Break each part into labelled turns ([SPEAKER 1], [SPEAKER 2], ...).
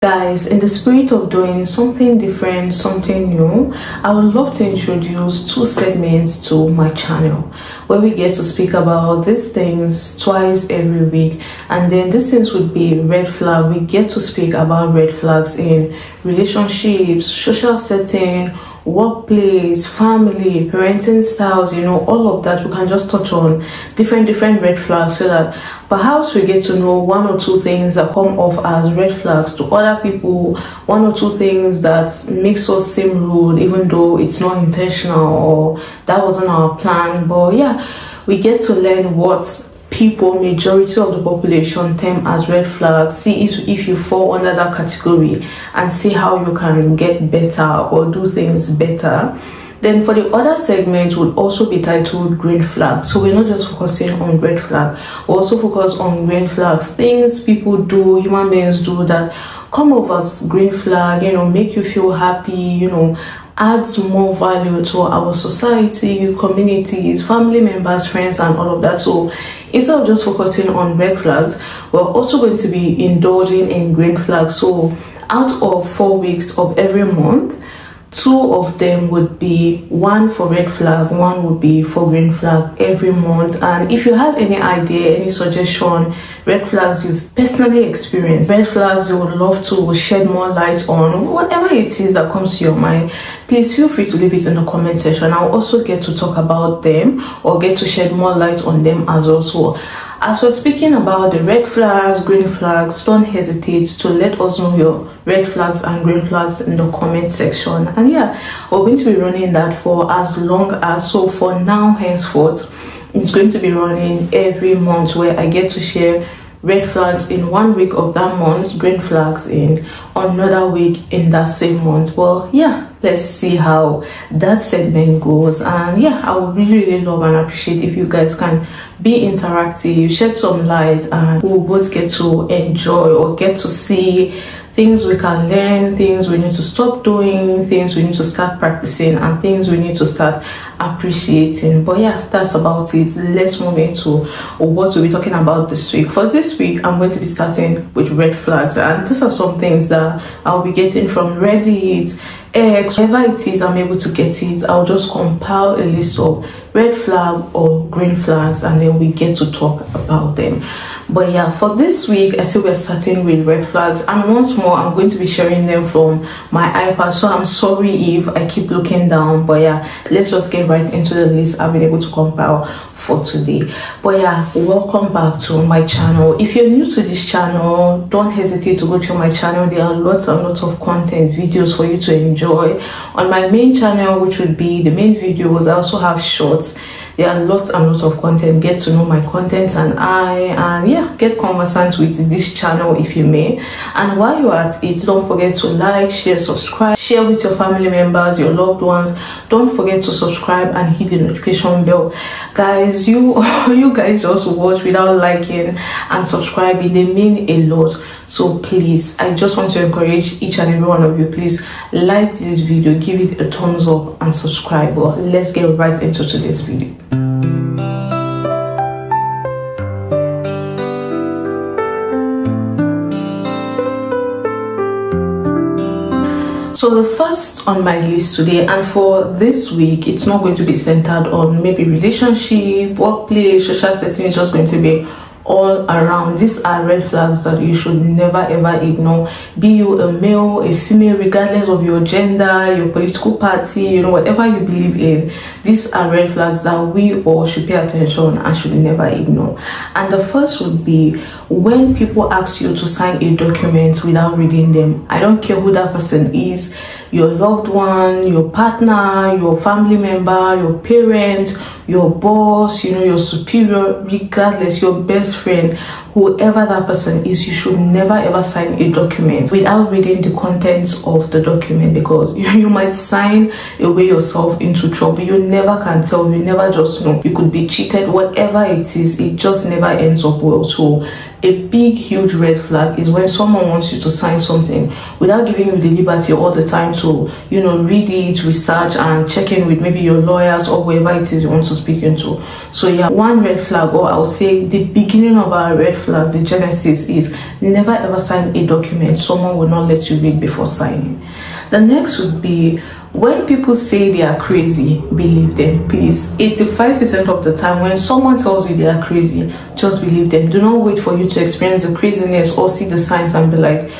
[SPEAKER 1] Guys, in the spirit of doing something different, something new, I would love to introduce 2 segments to my channel where we get to speak about these things twice every week. And then these things would be red flag. We get to speak about red flags in relationships, social setting, workplace, family, parenting styles, all of that. We can just touch on different red flags so that perhaps we get to know 1 or 2 things that come off as red flags to other people, 1 or 2 things that makes us seem rude even though it's not intentional or that wasn't our plan. But yeah, we get to learn what people, majority of the population, term as red flags, see if you fall under that category and see how you can get better or do things better. Then for the other segment would also be titled green flag. So we're not just focusing on red flag, we also focus on green flags, things people do, human beings do that come off as green flag, make you feel happy, adds more value to our society, communities, family members, friends, and all of that. So instead of just focusing on red flags, we're also going to be indulging in green flags. So out of 4 weeks of every month, 2 of them would be 1 for red flag, 1 would be for green flag every month. And if you have any idea, any suggestion, red flags you've personally experienced, red flags you would love to shed more light on, whatever it is that comes to your mind, please feel free to leave it in the comment section. I'll also get to talk about them or get to shed more light on them as well. So as we're speaking about the red flags, green flags, don't hesitate to let us know your red flags and green flags in the comment section. And yeah, we're going to be running that for as long as, so for now henceforth, it's going to be running every month where I get to share red flags in 1 week of that month, green flags in another week in that same month. Well, yeah, let's see how that segment goes. And yeah, I would really love and appreciate if you guys can be interactive, shed some light, and we'll both get to enjoy or get to see things we can learn, things we need to stop doing, things we need to start practicing, and things we need to start appreciating. But yeah, that's about it. Let's move into what we'll be talking about this week. For this week, I'm going to be starting with red flags, and these are some things that I'll be getting from Reddit, X, wherever it is I'm able to get it. I'll just compile a list of red flag or green flags, and then we get to talk about them. But yeah, for this week, I say we're starting with red flags, and once more I'm going to be sharing them from my iPad, so I'm sorry if I keep looking down. But yeah, let's just get right into the list I've been able to compile for today. But yeah, welcome back to my channel. If you're new to this channel, don't hesitate to go to my channel. There are lots and lots of content videos for you to enjoy on my main channel, which would be the main videos. I also have shorts. There are lots and lots of content. Get to know my content and yeah, get conversant with this channel if you may. And while you're at it, don't forget to like, share, subscribe, share with your family members, your loved ones. Don't forget to subscribe and hit the notification bell. Guys, you guys just watch without liking and subscribing, they mean a lot. So please, I just want to encourage each and every one of you, please like this video, give it a thumbs up and subscribe. Well, let's get right into today's video. So the first on my list today, and for this week, it's not going to be centered on maybe relationship, workplace, social setting. It's just going to be all around. These are red flags that you should never ever ignore. Be you a male, a female, regardless of your gender, your political party, whatever you believe in, these are red flags that we all should pay attention and should never ignore. And the first would be when people ask you to sign a document without reading them. I don't care who that person is, your loved one, your partner, your family member, your parent, your boss, your superior, regardless, your best friend, whoever that person is, you should never ever sign a document without reading the contents of the document, because you might sign away yourself into trouble. You never can tell, you never just know. You could be cheated, whatever it is, it just never ends up well. So a big huge red flag is when someone wants you to sign something without giving you the liberty all the time to read it, research, and check in with maybe your lawyers or whoever it is you want to to speak into. So yeah, one red flag, or I would say the beginning of our red flag, the genesis, is never ever sign a document someone will not let you read before signing. The next would be, when people say they are crazy, believe them, please. 85% of the time when someone tells you they are crazy, just believe them. Do not wait for you to experience the craziness or see the signs and be like,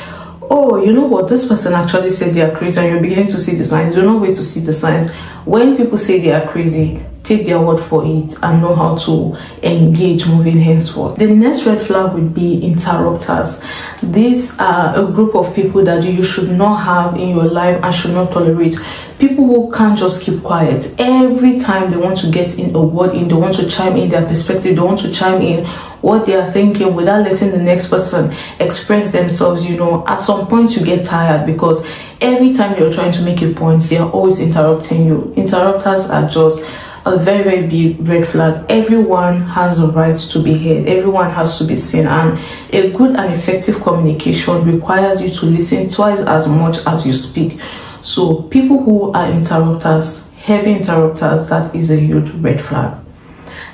[SPEAKER 1] oh, you know what, this person actually said they are crazy, and you're beginning to see the signs. Do not wait to see the signs. When people say they are crazy, take their word for it and know how to engage moving henceforth. The next red flag would be interrupters. These are a group of people that you should not have in your life and should not tolerate. People who can't just keep quiet. Every time they want to get in a word in, they want to chime in their perspective, they want to chime in what they are thinking without letting the next person express themselves. You know, at some point you get tired, because every time you're trying to make a point, they are always interrupting you. Interrupters are just a very, very big red flag. Everyone has the right to be heard. Everyone has to be seen, and a good and effective communication requires you to listen twice as much as you speak. So people who are interrupters, heavy interrupters, that is a huge red flag.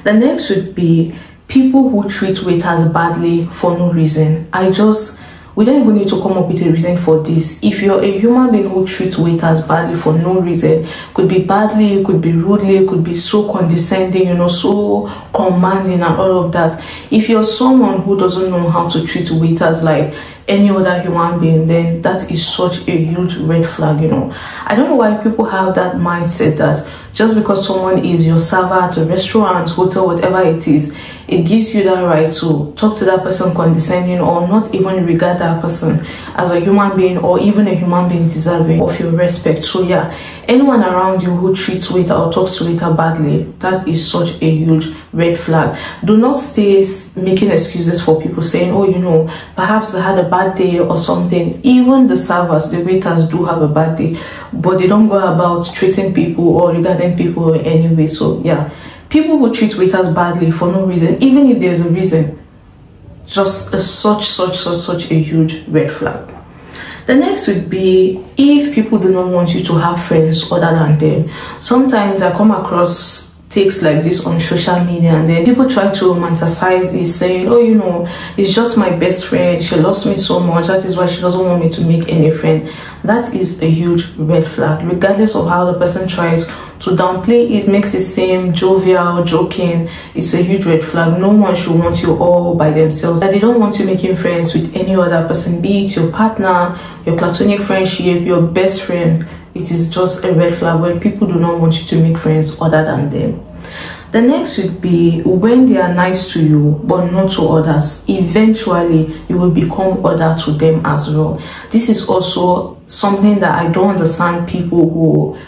[SPEAKER 1] The next would be people who treat waiters badly for no reason. We don't even need to come up with a reason for this. If you're a human being who treats waiters badly for no reason, could be badly, could be rudely, could be so condescending, you know, so commanding and all of that. If you're someone who doesn't know how to treat waiters like any other human being, then that is such a huge red flag, you know. I don't know why people have that mindset that just because someone is your server at a restaurant, hotel, whatever it is, it gives you that right to talk to that person condescending, or not even regard that person as a human being, or even a human being deserving of your respect. So yeah, anyone around you who treats waiter or talks to waiter badly, that is such a huge red flag. Do not stay making excuses for people, saying, oh, you know, perhaps they had a bad day or something. Even the servers, the waiters, do have a bad day, but they don't go about treating people or regarding people in any way. So yeah, people who treat waiters badly for no reason, even if there's a reason, just such a huge red flag. The next would be if people do not want you to have friends other than them. Sometimes I come across takes like this on social media, and then people try to romanticize it, saying, oh, you know, it's just my best friend, she loves me so much, that is why she doesn't want me to make any friend. That is a huge red flag. Regardless of how the person tries to downplay it, makes it seem jovial, joking, it's a huge red flag. No one should want you all by themselves. That they don't want you making friends with any other person, be it your partner, your platonic friendship, your best friend. It is just a red flag when people do not want you to make friends other than them. The next would be when they are nice to you but not to others. Eventually you will become other to them as well. This is also something that I don't understand. People who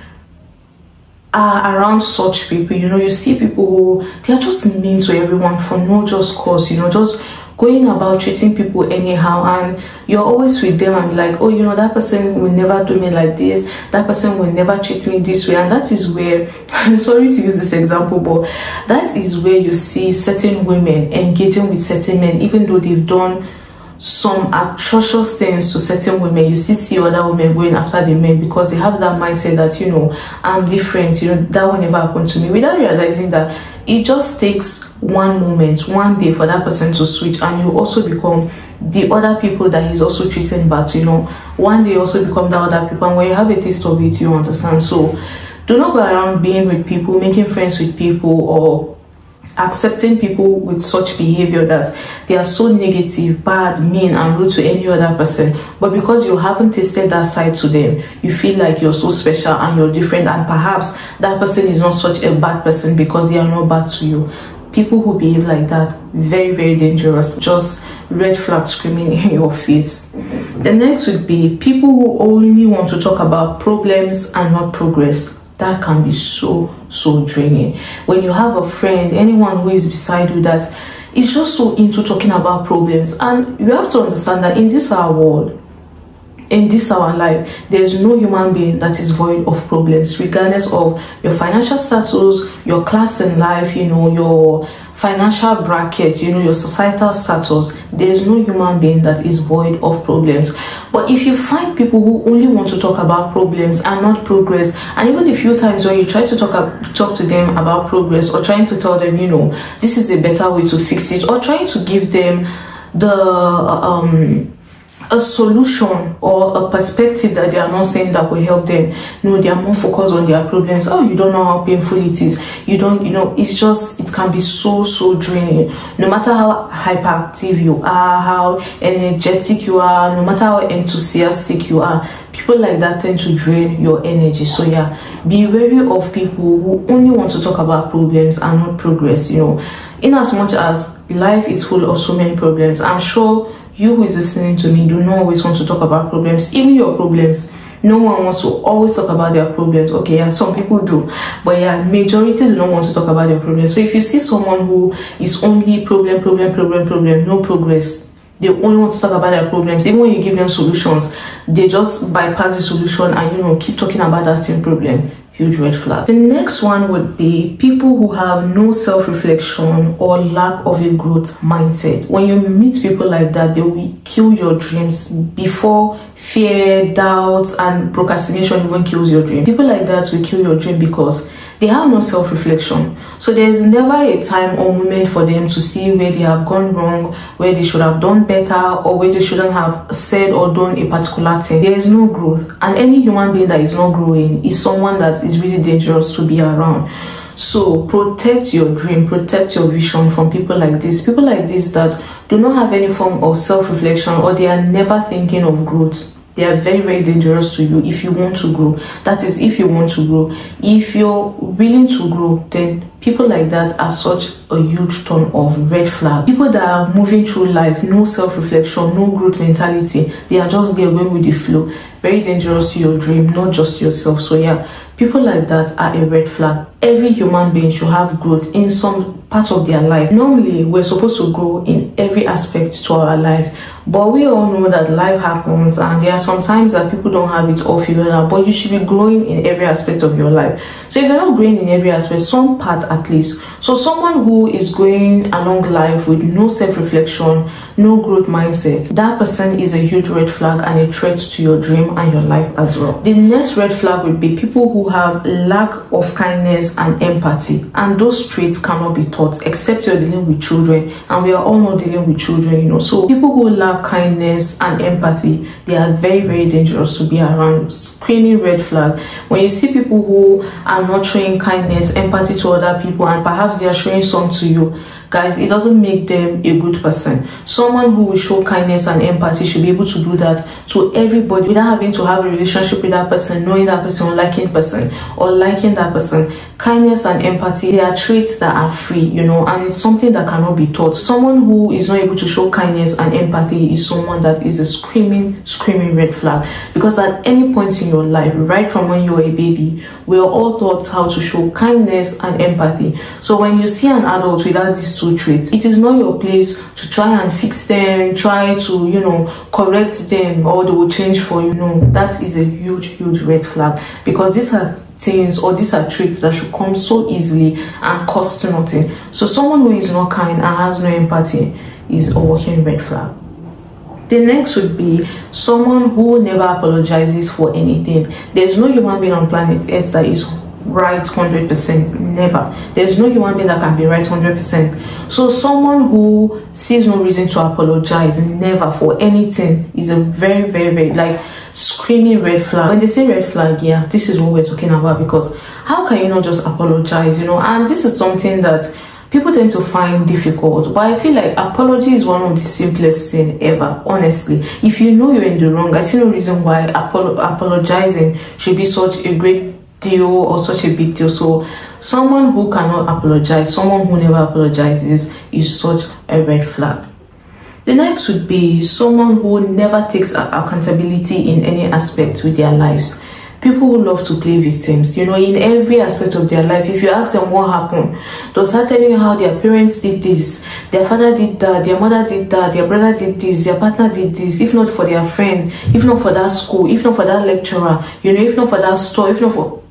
[SPEAKER 1] are around such people, you know, you see people who they are just mean to everyone for no just cause, you know, just going about treating people anyhow, and you're always with them and be like, oh, you know, that person will never do me like this, that person will never treat me this way. And that is where, I'm sorry to use this example, but that is where you see certain women engaging with certain men, even though they've done some atrocious things to certain women. You see other women going after the men because they have that mindset that, you know, I'm different, you know, that will never happen to me, without realizing that it just takes one moment, one day for that person to switch, and you also become the other people that he's also treating bad. You know, one day you also become the other people, and when you have a taste of it, you understand. So do not go around being with people, making friends with people, or accepting people with such behavior that they are so negative, bad, mean and rude to any other person, but because you haven't tasted that side to them, you feel like you're so special and you're different, and perhaps that person is not such a bad person because they are not bad to you. People who behave like that, very, very dangerous. Just red flag screaming in your face. The next would be people who only want to talk about problems and not progress. That can be so draining. When you have a friend, anyone who is beside you that is just so into talking about problems, and you have to understand that in this our world, in this our life, there's no human being that is void of problems, regardless of your financial status, your class in life, you know, your financial bracket, you know, your societal status, there's no human being that is void of problems. But if you find people who only want to talk about problems and not progress, and even the few times when you try to talk to them about progress, or trying to tell them, you know, this is a better way to fix it, or trying to give them a solution or a perspective that they are not saying that will help them. No, they are more focused on their problems. Oh, you don't know how painful it is. You don't, you know, it's just, it can be so draining. No matter how hyperactive you are, how energetic you are, no matter how enthusiastic you are, people like that tend to drain your energy. So yeah, be wary of people who only want to talk about problems and not progress. You know, in as much as life is full of so many problems, I'm sure you who is listening to me do not always want to talk about problems, even your problems. No one wants to always talk about their problems. Okay, yeah, some people do, but yeah, majority do not want to talk about their problems. So if you see someone who is only problem, no progress, they only want to talk about their problems, even when you give them solutions, they just bypass the solution and, you know, keep talking about that same problem. Huge red flag. The next one would be people who have no self-reflection or lack of a growth mindset. When you meet people like that, they will kill your dreams before fear, doubt, and procrastination even kills your dream. People like that will kill your dream because they have no self-reflection. So there's never a time or moment for them to see where they have gone wrong, where they should have done better, or where they shouldn't have said or done a particular thing. There is no growth. And any human being that is not growing is someone that is really dangerous to be around. So protect your dream, protect your vision from people like this. People like this that do not have any form of self-reflection, or they are never thinking of growth. They are very dangerous to you if you want to grow. That is, if you want to grow. If you're willing to grow, then people like that are such a huge ton of red flag. People that are moving through life, no self-reflection, no growth mentality, they are just there going with the flow. Very dangerous to your dream, not just yourself. So yeah, people like that are a red flag. Every human being should have growth in some part of their life. Normally, we're supposed to grow in every aspect to our life, but we all know that life happens, and there are some times that people don't have it all figured out, but you should be growing in every aspect of your life. So if you're not growing in every aspect, some part at least. So someone who is going along life with no self-reflection, no growth mindset, that person is a huge red flag and a threat to your dream and your life as well. The next red flag would be people who have lack of kindness and empathy, and those traits cannot be taught, except you're dealing with children, and we are all not dealing with children, you know. So people who lack kindness and empathy, they are very dangerous to be around. Screaming red flag. When you see people who are not showing kindness, empathy to other people, and perhaps they are showing some to you, guys, it doesn't make them a good person. Someone who will show kindness and empathy should be able to do that to everybody without having to have a relationship with that person, knowing that person, or liking that person. Kindness and empathy, they are traits that are free, you know, and it's something that cannot be taught. Someone who is not able to show kindness and empathy is someone that is a screaming red flag. Because at any point in your life, right from when you were a baby, we are all taught how to show kindness and empathy. So when you see an adult without these two traits, it is not your place to try and fix them, try to, you know, correct them, or they will change for you. No, that is a huge red flag, because these are things, or these are traits that should come so easily and cost nothing. So someone who is not kind and has no empathy is a walking red flag. The next would be someone who never apologizes for anything. There's no human being on planet Earth that is right 100%. Never. There's no human being that can be right 100%. So someone who sees no reason to apologize, never, for anything, is a very like screaming red flag. When they say red flag, yeah, this is what we're talking about. Because how can you not just apologize, you know? And this is something that people tend to find difficult, but I feel like apology is one of the simplest thing ever, honestly. If you know you're in the wrong, I see no reason why apologizing should be such a great deal or such a big deal. So someone who cannot apologize, someone who never apologizes, is such a red flag. The next would be someone who never takes accountability in any aspect with their lives. People who love to play victims, you know, in every aspect of their life. If you ask them what happened, they'll start telling you how their parents did this, their father did that, their mother did that, their brother did this, their partner did this. If not for their friend, if not for that school, if not for that lecturer, you know, if not for that store, if not for...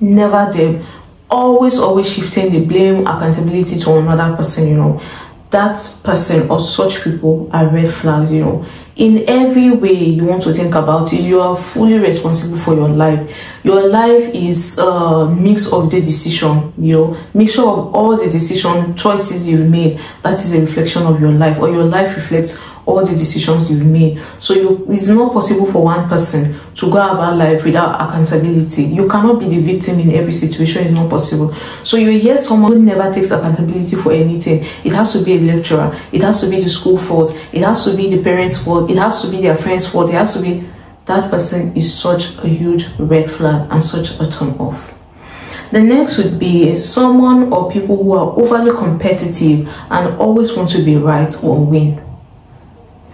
[SPEAKER 1] Never them. always shifting the blame, accountability to another person, you know, that person or such people are red flags. You know, in every way you want to think about it, you are fully responsible for your life. Your life is a mix of the decision, you know, mixture of all the decision choices you've made. That is a reflection of your life, or your life reflects all the decisions you've made. So it's not possible for one person to go about life without accountability. You cannot be the victim in every situation. It's not possible. So you hear someone who never takes accountability for anything. It has to be a lecturer, it has to be the school fault, it has to be the parents' fault, it has to be their friends' fault, it has to be... That person is such a huge red flag and such a turn off. The next would be someone or people who are overly competitive and always want to be right or win.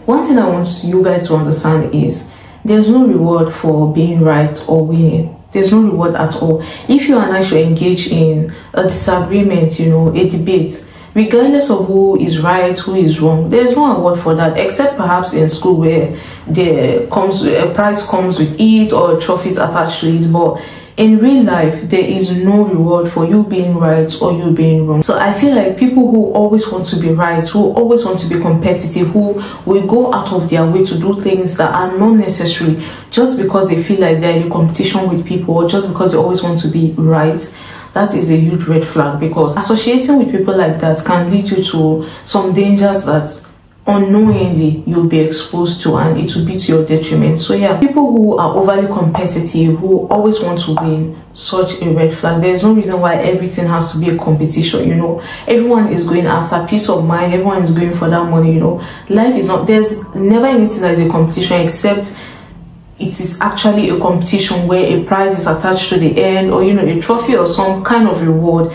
[SPEAKER 1] One thing I want you guys to understand is there's no reward for being right or winning. There's no reward at all. If you and I should engage in a disagreement, you know, a debate, regardless of who is right, who is wrong, there's no award for that, except perhaps in school where a prize comes with it or trophies attached to it. But in real life, there is no reward for you being right or you being wrong. So I feel like people who always want to be right, who always want to be competitive, who will go out of their way to do things that are not necessary just because they feel like they're in competition with people, or just because they always want to be right, that is a huge red flag, because associating with people like that can lead you to some dangers that unknowingly you'll be exposed to, and it will be to your detriment. So yeah, people who are overly competitive, who always want to win, such a red flag. There's no reason why everything has to be a competition, you know. Everyone is going after peace of mind, everyone is going for that money, you know. Life is not, there's never anything that is a competition, except it is actually a competition where a prize is attached to the end, or you know, a trophy or some kind of reward,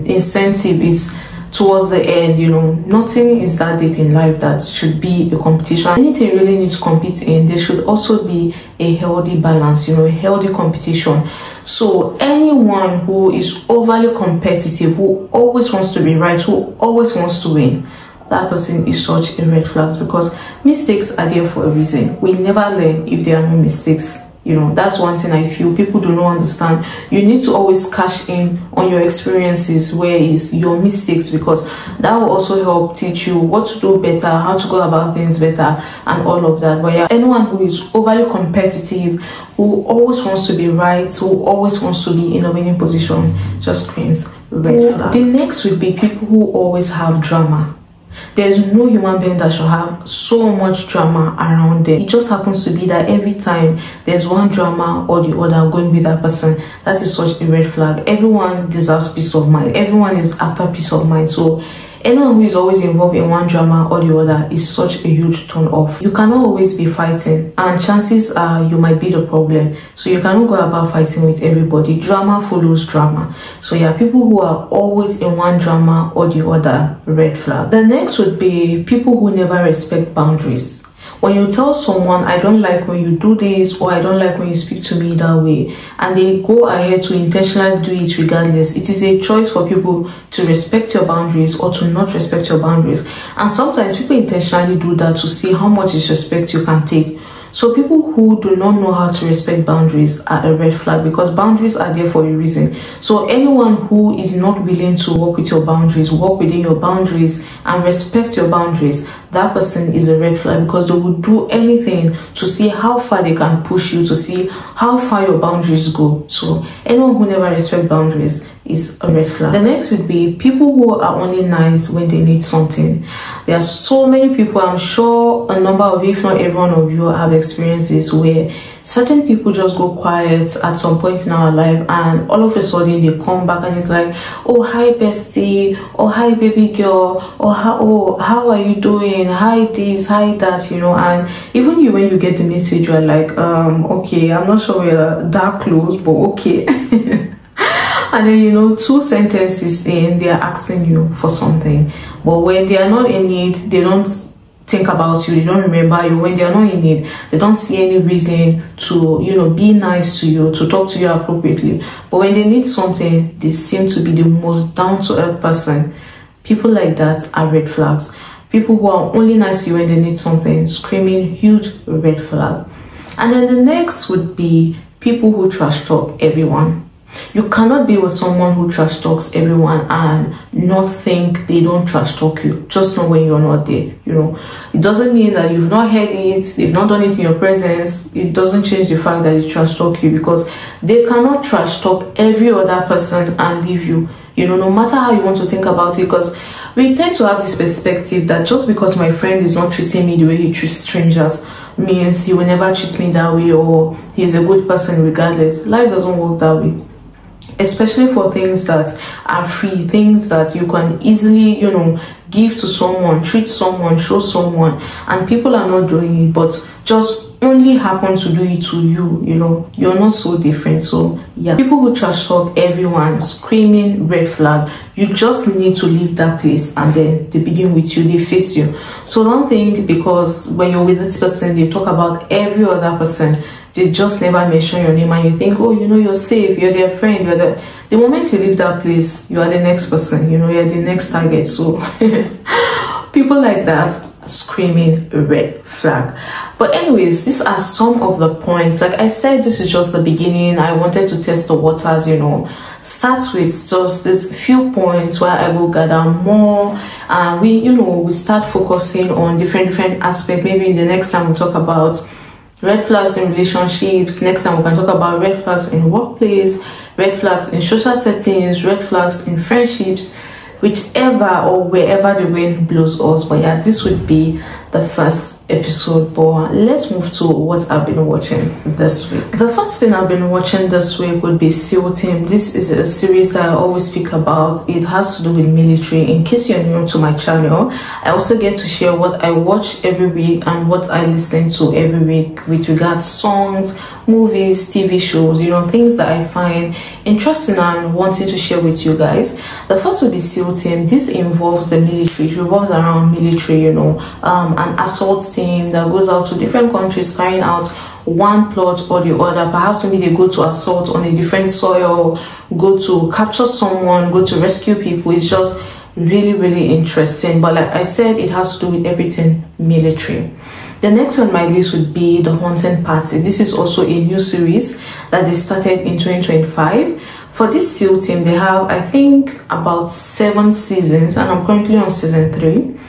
[SPEAKER 1] incentive is towards the end. You know, nothing is that deep in life that should be a competition. Anything you really need to compete in, there should also be a healthy balance, you know, a healthy competition. So anyone who is overly competitive, who always wants to be right, who always wants to win, that person is such a red flag, because mistakes are there for a reason. We never learn if there are no mistakes. You know, that's one thing I feel people do not understand. You need to always cash in on your experiences, where is your mistakes, because that will also help teach you what to do better, how to go about things better, and all of that. But yeah, anyone who is overly competitive, who always wants to be right, who always wants to be in a winning position, just screams red flag. The next would be people who always have drama. There's no human being that should have so much drama around them. It just happens to be that every time there's one drama or the other going with that person, that is such a red flag. Everyone deserves peace of mind. Everyone is after peace of mind. So anyone who is always involved in one drama or the other is such a huge turn off. You cannot always be fighting, and chances are you might be the problem. So you cannot go about fighting with everybody. Drama follows drama. So yeah, people who are always in one drama or the other, red flag. The next would be people who never respect boundaries. When you tell someone, I don't like when you do this, or I don't like when you speak to me that way, and they go ahead to intentionally do it regardless, it is a choice for people to respect your boundaries or to not respect your boundaries. And sometimes people intentionally do that to see how much disrespect you can take. So people who do not know how to respect boundaries are a red flag, because boundaries are there for a reason. So anyone who is not willing to work with your boundaries, work within your boundaries, and respect your boundaries, that person is a red flag, because they will do anything to see how far they can push you, to see how far your boundaries go. So anyone who never respects boundaries is a red flag. The next would be people who are only nice when they need something. There are so many people, I'm sure a number of, if not every one of you, have experiences where certain people just go quiet at some point in our life, and all of a sudden they come back and it's like, oh hi bestie, oh hi baby girl, oh how are you doing, hi this, hi that, you know. And even you, when you get the message, you're like, okay, I'm not sure we're that close, but okay. And then, you know, 2 sentences in, they are asking you for something. But when they are not in need, they don't think about you, they don't remember you. When they are not in need, they don't see any reason to, you know, be nice to you, to talk to you appropriately. But when they need something, they seem to be the most down-to-earth person. People like that are red flags. People who are only nice to you when they need something, screaming huge red flag. And then the next would be people who trash talk everyone. You cannot be with someone who trash talks everyone and not think they don't trash talk you, just know when you're not there. You know, it doesn't mean that you've not heard it, they've not done it in your presence. It doesn't change the fact that they trash talk you, because they cannot trash talk every other person and leave you. You know, no matter how you want to think about it, because we tend to have this perspective that just because my friend is not treating me the way he treats strangers means he will never treat me that way, or he's a good person regardless. Life doesn't work that way. Especially for things that are free, things that you can easily, you know, give to someone, treat someone, show someone, and people are not doing it, but just only happen to do it to you. You know, you're not so different. So yeah, people who trash talk everyone, screaming red flag, you just need to leave that place, and then they begin with you, they face you. So don't think because when you're with this person they talk about every other person, they just never mention your name, and you think, oh, you know, you're safe, you're their friend, you're the moment you leave that place, you are the next person, you know, you're the next target. So people like that, screaming red flag. But anyways, these are some of the points. Like I said, this is just the beginning. I wanted to test the waters, you know, start with just this few points where I will gather more, and we start focusing on different aspects. Maybe in the next time we'll talk about red flags in relationships. Next time we can talk about red flags in workplace, red flags in social settings, red flags in friendships, whichever or wherever the wind blows us. But yeah, this would be the first episode. But let's move to what I've been watching this week. The first thing I've been watching this week would be SEAL Team. This is a series that I always speak about. It has to do with military. In case you're new to my channel, I also get to share what I watch every week and what I listen to every week with regards songs, movies, TV shows, you know, things that I find interesting and wanting to share with you guys. The first would be SEAL Team. This involves the military. It revolves around military, you know, an assault team that goes out to different countries carrying out one plot or the other. Perhaps maybe they go to assault on a different soil, go to capture someone, go to rescue people. It's just really interesting. But like I said, it has to do with everything military. The next on my list would be The Haunting Party. This is also a new series that they started in 2025. For this SEAL Team, they have, I think, about 7 seasons, and I'm currently on season 3.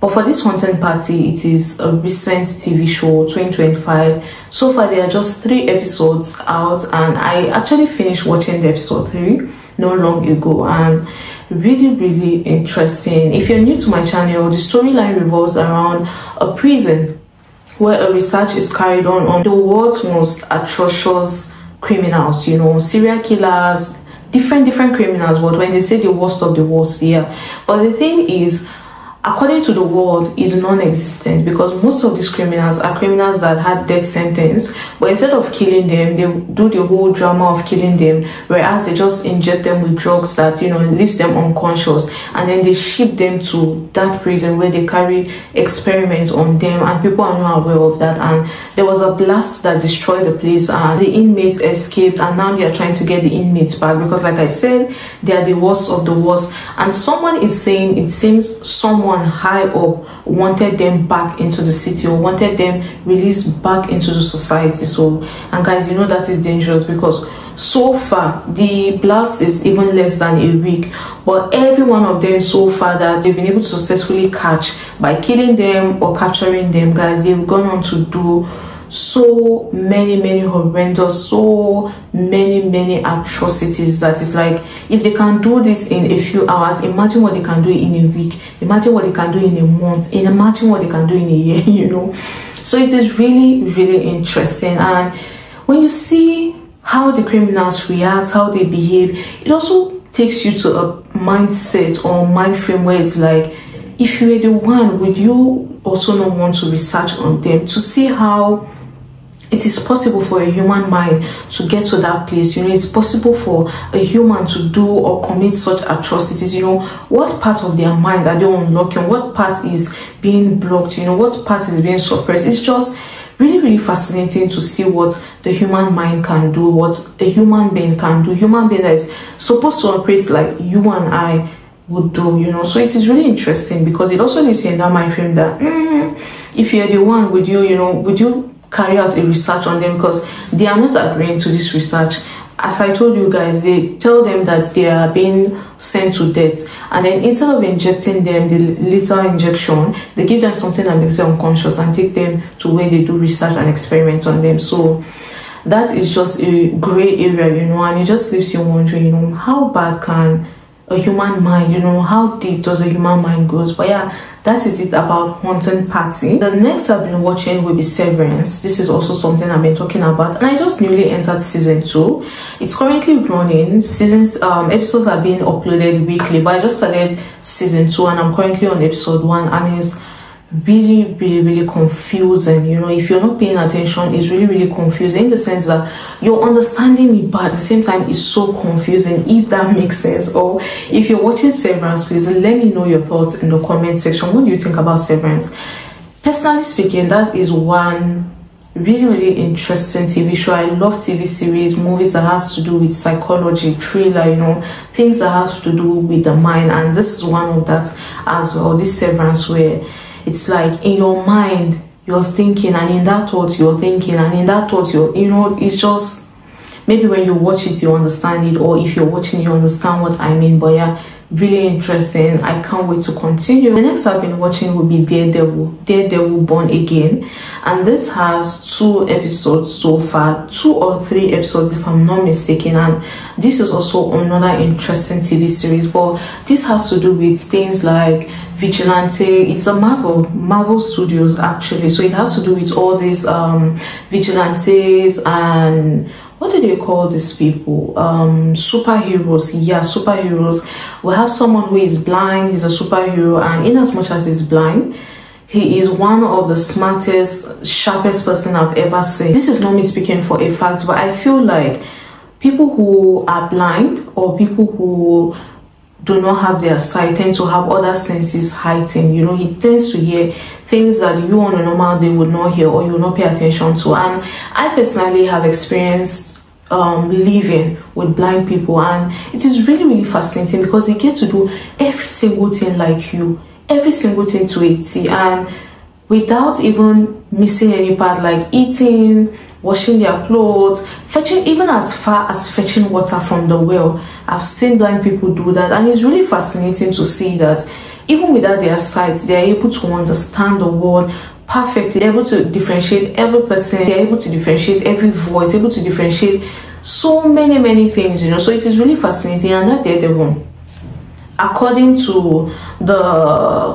[SPEAKER 1] But for this Haunting Party, it is a recent TV show, 2025. So far, there are just 3 episodes out, and I actually finished watching the episode 3 not long ago, and really interesting. If you're new to my channel, the storyline revolves around a prison where a research is carried on the world's most atrocious criminals, you know, serial killers, different criminals. But when they say the worst of the worst, yeah. But the thing is, according to the world, is non-existent, because most of these criminals are criminals that had death sentence, but instead of killing them, they do the whole drama of killing them, whereas they just inject them with drugs that, you know, leaves them unconscious, and then they ship them to that prison where they carry experiments on them, and people are not aware of that. And there was a blast that destroyed the place, and the inmates escaped, and now they are trying to get the inmates back, because like I said, they are the worst of the worst. And someone is saying it seems someone high up wanted them back into the city, or wanted them released back into the society. So, and guys, you know that is dangerous, because so far the blast is even less than a week, but every one of them so far that they've been able to successfully catch by killing them or capturing them, guys, they've gone on to do so many horrendous, so many atrocities that is like, if they can do this in a few hours, imagine what they can do in a week, imagine what they can do in a month, and imagine what they can do in a year, you know. So it is really interesting. And when you see how the criminals react, how they behave, it also takes you to a mindset or mind frame where it's like, if you were the one, would you also not want to research on them to see how it is possible for a human mind to get to that place? You know, it's possible for a human to do or commit such atrocities. You know, what part of their mind are they unlocking? What part is being blocked? You know, what part is being suppressed? It's just really fascinating to see what the human mind can do, what a human being can do. Human being that is supposed to operate like you and I would do, you know. So it is really interesting, because it also lives in that mind frame that if you're the one, would you carry out a research on them? Because they are not agreeing to this research. as I told you guys, they tell them that they are being sent to death, and then instead of injecting them the lethal injection, they give them something that makes them unconscious and take them to where they do research and experiments on them. So that is just a gray area, you know, and it just leaves you wondering, you know, how bad can a human mind, you know, how deep does a human mind goes? But yeah, that is it about Haunting Party. The next I've been watching will be Severance. This is also something I've been talking about, and I just newly entered season 2. It's currently running. Episodes are being uploaded weekly, but I just started season 2 and I'm currently on episode 1, and it's really confusing. You know, if you're not paying attention, it's really confusing in the sense that you're understanding it, but at the same time it's so confusing, if that makes sense. Or if you're watching Severance, please let me know your thoughts in the comment section. What do you think about Severance? Personally speaking, that is one really interesting TV show. I love TV series, movies that has to do with psychology, thriller, you know, things that has to do with the mind, and this is one of that as well. This Severance, where it's like in your mind you're thinking, and in that thought you're thinking, and in that thought you're, you know, it's just, maybe when you watch it you understand it, or if you're watching you understand what I mean. But yeah, really interesting. I can't wait to continue. The next I've been watching will be Daredevil Born Again, and this has 2 episodes so far, 2 or 3 episodes if I'm not mistaken, and this is also another interesting TV series. But this has to do with things like vigilante. It's a Marvel Studios actually, so it has to do with all these vigilantes and what do they call these people, superheroes. Yeah, superheroes. We have someone who is blind, he's a superhero, and in as much as he's blind, he is one of the smartest, sharpest person I've ever seen. This is not me speaking for a fact, but I feel like people who are blind or people who do not have their sight tend to have other senses heightened. You know, he tends to hear things that you on a normal day would not hear or you will not pay attention to. And I personally have experienced living with blind people, and it is really fascinating because they get to do every single thing like you, every single thing to a T, and without even missing any part, like eating, washing their clothes, fetching, even as far as fetching water from the well. I've seen blind people do that, and it's really fascinating to see that even without their sight, they're able to understand the world perfectly. They're able to differentiate every person, they're able to differentiate every voice, able to differentiate so many things, you know. So it is really fascinating. And that Daredevil, according to the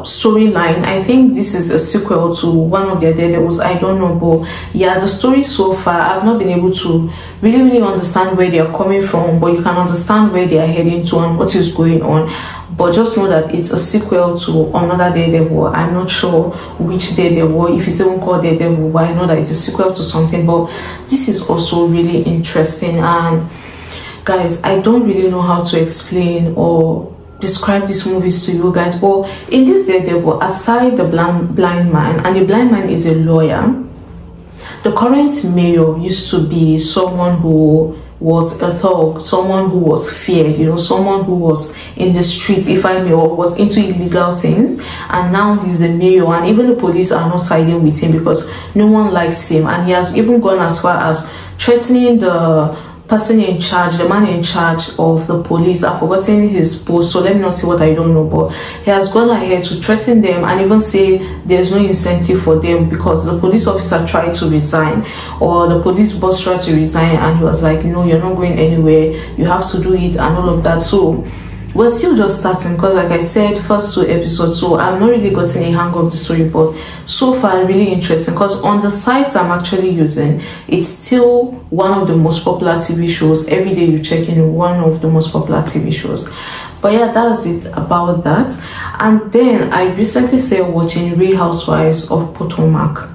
[SPEAKER 1] storyline, I think this is a sequel to one of their Daredevils. I don't know, but yeah, the story so far, I've not been able to really understand where they are coming from, but you can understand where they are heading to and what is going on. But just know that it's a sequel to another Daredevil. I'm not sure which Daredevil, if it's even called Daredevil, but I know that it's a sequel to something. But this is also really interesting. And guys, I don't really know how to explain or describe these movies to you guys, but in this Daredevil, aside the blind man, and the blind man is a lawyer, the current mayor used to be someone who was a thug, someone who was feared, you know, someone who was in the streets, if I may, or was into illegal things, and now he's the mayor, and even the police are not siding with him because no one likes him, and he has even gone as far as threatening the person in charge, the man in charge of the police. I've forgotten his post, so let me not say what I don't know, but he has gone ahead to threaten them and even say there's no incentive for them because the police officer tried to resign, or the police boss tried to resign, and he was like, no, you're not going anywhere, you have to do it, and all of that. So we're still just starting because, like I said, first 2 episodes, so I've not really gotten a hang of the story, but so far really interesting because on the sites I'm actually using, it's still one of the most popular TV shows. Every day you check in, one of the most popular TV shows. But yeah, that's it about that. And then I recently started watching Real Housewives of Potomac.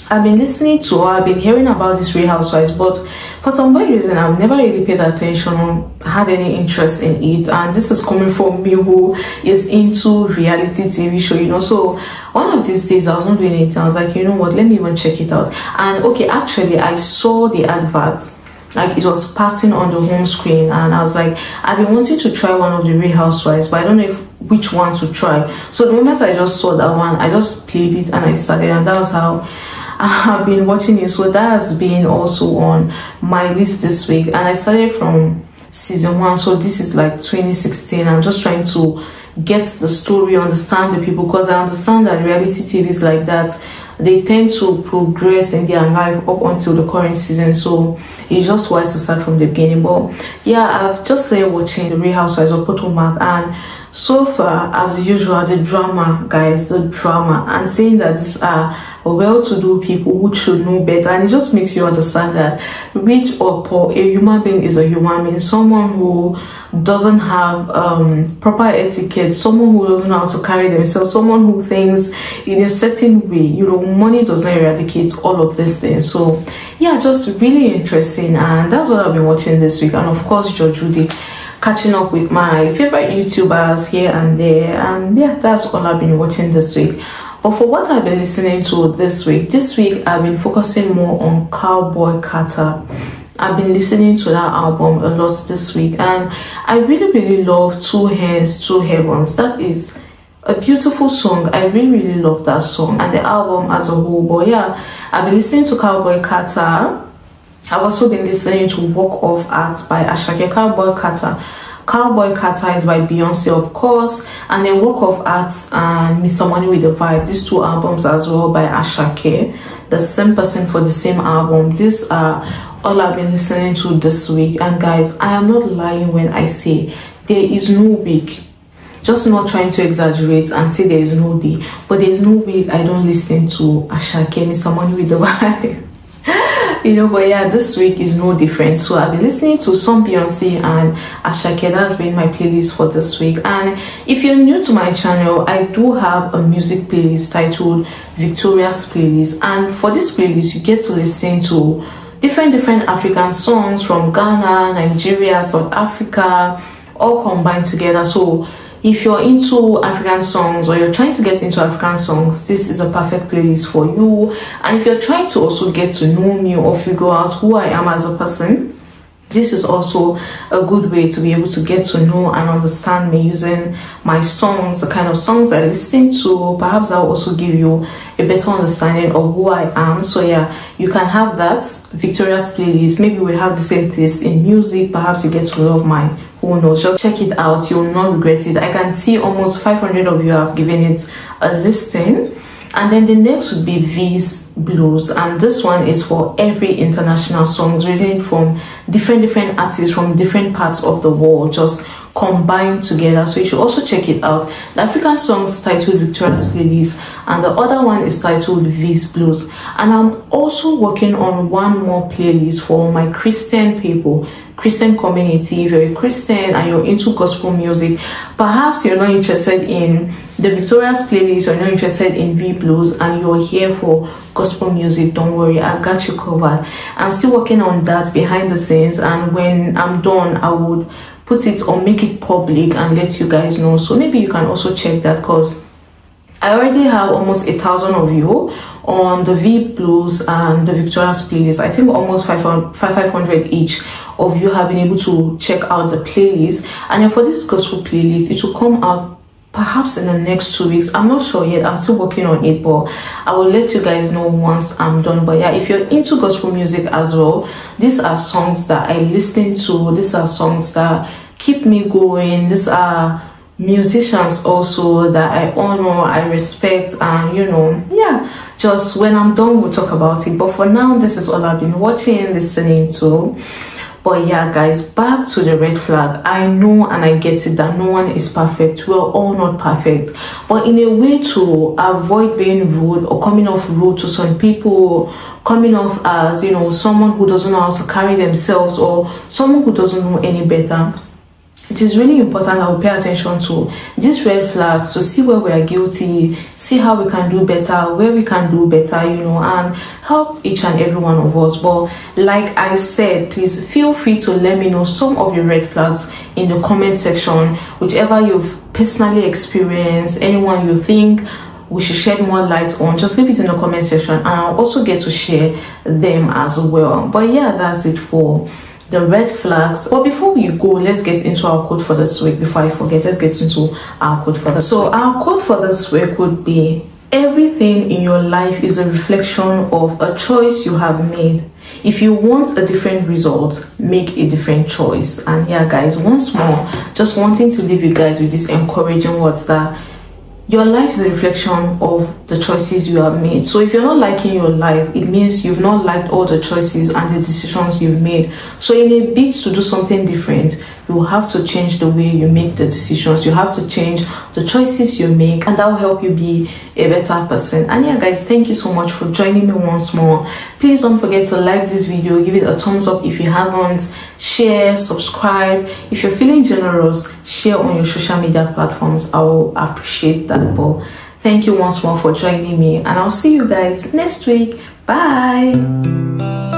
[SPEAKER 1] I've been listening to, or I've been hearing about this Real Housewives, but for some weird reason I've never really paid attention or had any interest in it. And this is coming from me who is into reality TV show, you know. So one of these days I was not doing anything, I was like, you know what, let me even check it out. And okay, actually I saw the advert, like it was passing on the home screen, and I was like, I've been wanting to try one of the Real Housewives, but I don't know which one to try. So the moment I just saw that one, I just played it and I started, and that was how I've been watching it, so that has been also on my list this week. And I started from season 1, so this is like 2016. I'm just trying to get the story, understand the people, because I understand that reality TV is like that. They tend to progress in their life up until the current season, so it's just wise to start from the beginning. But yeah, I've just started watching the Real Housewives of Potomac, and so far, as usual, the drama, guys, the drama, and saying that these are well-to-do people who should know better, and it just makes you understand that rich or poor, a human being is a human being. Someone who doesn't have proper etiquette, someone who doesn't know how to carry themselves, someone who thinks in a certain way, you know, money doesn't eradicate all of these things. So yeah, just really interesting, and that's what I've been watching this week. And of course, Judge Judy, catching up with my favorite YouTubers here and there, and yeah, that's all I've been watching this week. But for what I've been listening to this week I've been focusing more on Cowboy Carter. I've been listening to that album a lot this week, and I really love Two Hands, Two Heavens. That is a beautiful song. I really love that song and the album as a whole. But yeah, I've been listening to Cowboy Carter. I've also been listening to Walk of Art by Ashake. Cowboy Carter is by Beyonce, of course, and then Walk of Art and Mr. Money with the Vibe. These two albums as well by Ashake, the same person for the same album. These are all I've been listening to this week. And guys, I am not lying when I say there is no week, just not trying to exaggerate and say there is no day, but there is no week I don't listen to Ashake, Mr. Money with the Vibe. You know, but yeah, this week is no different. So I've been listening to some Beyonce and Ashake. That's been my playlist for this week. And if you're new to my channel, I do have a music playlist titled Victoria's Playlist. And for this playlist, you get to listen to different African songs from Ghana, Nigeria, South Africa, all combined together. So if you're into African songs or you're trying to get into African songs, this is a perfect playlist for you. And if you're trying to also get to know me or figure out who I am as a person, this is also a good way to be able to get to know and understand me using my songs, the kind of songs I listen to. Perhaps I'll also give you a better understanding of who I am. So yeah, you can have that Victoria's Playlist. Maybe we have the same taste in music. Perhaps you get to love mine. Who knows? Just check it out. You'll not regret it. I can see almost 500 of you have given it a listen. And then the next would be V's Blues, and this one is for every international songs reading from different artists from different parts of the world, just combined together. So you should also check it out. The African songs titled Victoria's Playlist, and the other one is titled V's Blues. And I'm also working on one more playlist for my Christian people, Christian community. If you're a Christian and you're into gospel music, perhaps you're not interested in the Victoria's Playlist, you're not interested in V Blues, and you're here for gospel music, don't worry, I got you covered. I'm still working on that behind the scenes, and when I'm done, I would put it or make it public and let you guys know. So maybe you can also check that, because I already have almost 1,000 of you on the V Blues and the Victoria's Playlist. I think almost 500 each of you have been able to check out the playlist. And then for this gospel playlist, it will come out perhaps in the next 2 weeks. I'm not sure yet. I'm still working on it, but I will let you guys know once I'm done. But yeah, if you're into gospel music as well, these are songs that I listen to. These are songs that keep me going. These are musicians also that I honor, I respect, and you know, yeah, just when I'm done we'll talk about it. But for now, this is all I've been watching, listening to. But yeah, guys, back to the red flag. I know and I get it that no one is perfect. We're all not perfect. But in a way to avoid being rude or coming off rude to some people, coming off as, you know, someone who doesn't know how to carry themselves or someone who doesn't know any better, it is really important that we pay attention to these red flags to see where we are guilty, see how we can do better, where we can do better, you know, and help each and every one of us. But like I said, please feel free to let me know some of your red flags in the comment section, whichever you've personally experienced, anyone you think we should shed more light on, just leave it in the comment section and I'll also get to share them as well. But yeah, that's it for the red flags. But before we go, let's get into our quote for this week. Before I forget, let's get into our quote for this. So our quote for this week would be, Everything in your life is a reflection of a choice you have made. If you want a different result, make a different choice. And yeah, guys, once more, just wanting to leave you guys with this encouraging words that your life is a reflection of the choices you have made. So if you're not liking your life, it means you've not liked all the choices and the decisions you've made. So in a bid to do something different, you will have to change the way you make the decisions. You have to change the choices you make, and that will help you be a better person. And yeah, guys, thank you so much for joining me once more. Please don't forget to like this video, give it a thumbs up if you haven't, share, subscribe. If you're feeling generous, share on your social media platforms. I will appreciate that. But thank you once more for joining me, and I'll see you guys next week. Bye.